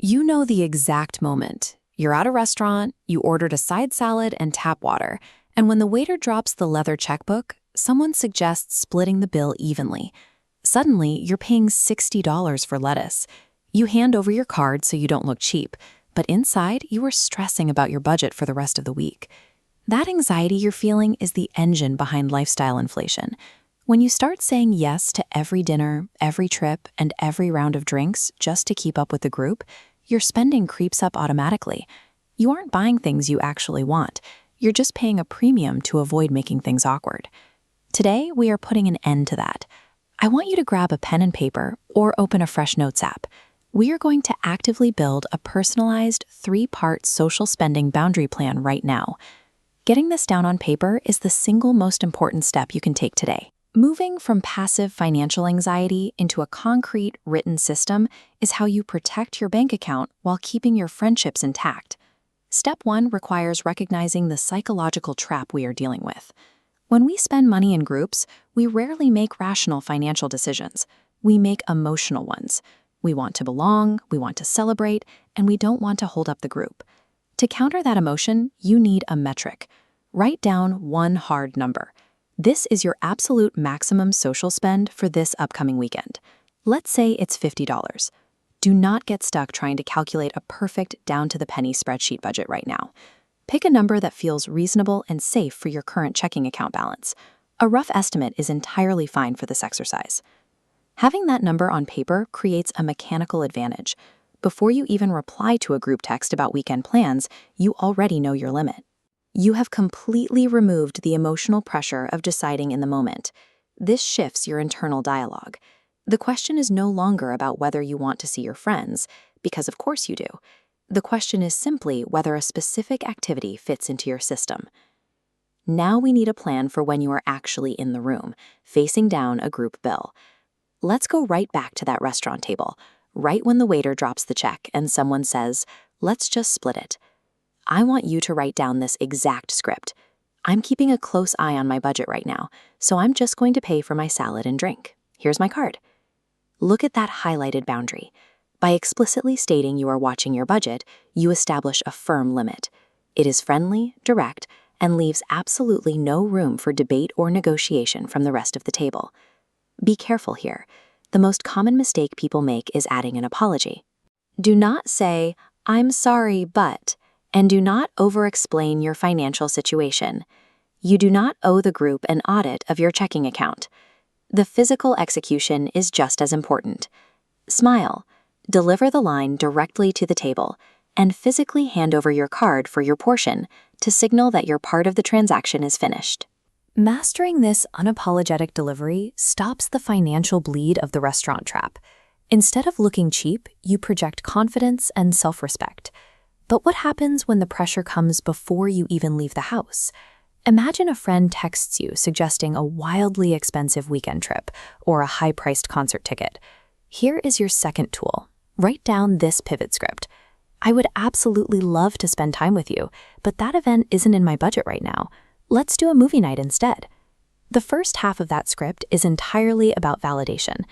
You know the exact moment. You're at a restaurant, you ordered a side salad and tap water, and when the waiter drops the leather checkbook, someone suggests splitting the bill evenly. Suddenly, you're paying $60 for lettuce. You hand over your card so you don't look cheap, but inside, you are stressing about your budget for the rest of the week. That anxiety you're feeling is the engine behind lifestyle inflation. When you start saying yes to every dinner, every trip, and every round of drinks just to keep up with the group, your spending creeps up automatically. You aren't buying things you actually want. You're just paying a premium to avoid making things awkward. Today, we are putting an end to that. I want you to grab a pen and paper or open a fresh notes app. We are going to actively build a personalized 3-part social spending boundary plan right now. Getting this down on paper is the single most important step you can take today. Moving from passive financial anxiety into a concrete, written system is how you protect your bank account while keeping your friendships intact. Step 1 requires recognizing the psychological trap we are dealing with. When we spend money in groups, we rarely make rational financial decisions. We make emotional ones. We want to belong, we want to celebrate, and we don't want to hold up the group. To counter that emotion, you need a metric. Write down one hard number. This is your absolute maximum social spend for this upcoming weekend. Let's say it's $50. Do not get stuck trying to calculate a perfect down-to-the-penny spreadsheet budget right now. Pick a number that feels reasonable and safe for your current checking account balance. A rough estimate is entirely fine for this exercise. Having that number on paper creates a mechanical advantage. Before you even reply to a group text about weekend plans, you already know your limit. You have completely removed the emotional pressure of deciding in the moment. This shifts your internal dialogue. The question is no longer about whether you want to see your friends, because of course you do. The question is simply whether a specific activity fits into your system. Now we need a plan for when you are actually in the room, facing down a group bill. Let's go right back to that restaurant table, right when the waiter drops the check and someone says, "Let's just split it." I want you to write down this exact script. I'm keeping a close eye on my budget right now, so I'm just going to pay for my salad and drink. Here's my card. Look at that highlighted boundary. By explicitly stating you are watching your budget, you establish a firm limit. It is friendly, direct, and leaves absolutely no room for debate or negotiation from the rest of the table. Be careful here. The most common mistake people make is adding an apology. Do not say, "I'm sorry, but," and do not over-explain your financial situation. You do not owe the group an audit of your checking account. The physical execution is just as important. Smile, deliver the line directly to the table, and physically hand over your card for your portion to signal that your part of the transaction is finished. Mastering this unapologetic delivery stops the financial bleed of the restaurant trap. Instead of looking cheap, you project confidence and self-respect. But what happens when the pressure comes before you even leave the house? Imagine a friend texts you suggesting a wildly expensive weekend trip or a high-priced concert ticket. Here is your second tool. Write down this pivot script. I would absolutely love to spend time with you, but that event isn't in my budget right now. Let's do a movie night instead. The first half of that script is entirely about validation.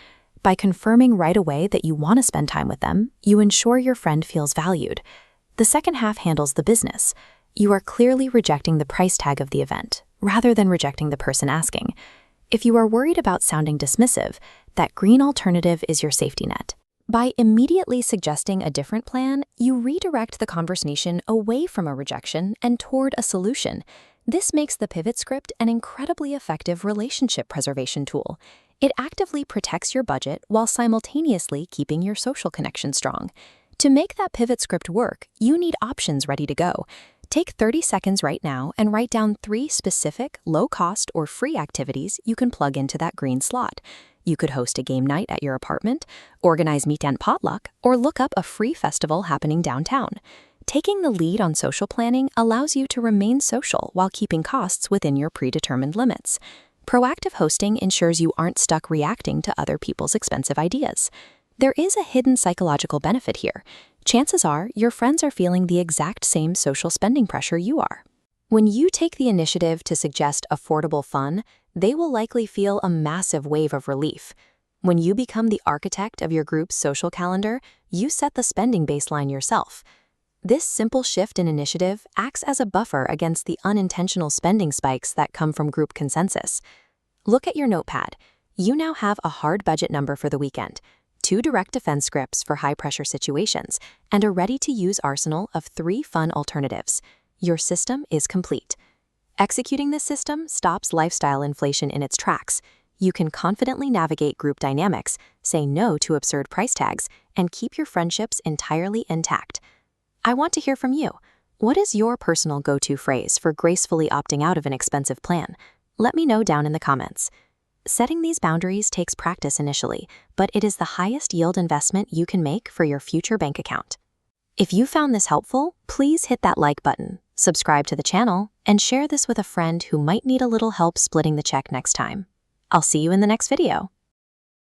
By confirming right away that you want to spend time with them, you ensure your friend feels valued. The second half handles the business. You are clearly rejecting the price tag of the event, rather than rejecting the person asking. If you are worried about sounding dismissive, that green alternative is your safety net. By immediately suggesting a different plan, you redirect the conversation away from a rejection and toward a solution. This makes the pivot script an incredibly effective relationship preservation tool. It actively protects your budget while simultaneously keeping your social connection strong. To make that pivot script work, you need options ready to go. Take 30 seconds right now and write down 3 specific, low-cost or free activities you can plug into that green slot. You could host a game night at your apartment, organize meet and potluck, or look up a free festival happening downtown. Taking the lead on social planning allows you to remain social while keeping costs within your predetermined limits. Proactive hosting ensures you aren't stuck reacting to other people's expensive ideas. There is a hidden psychological benefit here. Chances are your friends are feeling the exact same social spending pressure you are. When you take the initiative to suggest affordable fun, they will likely feel a massive wave of relief. When you become the architect of your group's social calendar, you set the spending baseline yourself. This simple shift in initiative acts as a buffer against the unintentional spending spikes that come from group consensus. Look at your notepad. You now have a hard budget number for the weekend, 2 direct defense scripts for high-pressure situations, and a ready-to-use arsenal of 3 fun alternatives. Your system is complete. Executing this system stops lifestyle inflation in its tracks. You can confidently navigate group dynamics, say no to absurd price tags, and keep your friendships entirely intact. I want to hear from you. What is your personal go-to phrase for gracefully opting out of an expensive plan? Let me know down in the comments. Setting these boundaries takes practice initially, but it is the highest yield investment you can make for your future bank account. If you found this helpful, please hit that like button, subscribe to the channel, and share this with a friend who might need a little help splitting the check next time. I'll see you in the next video.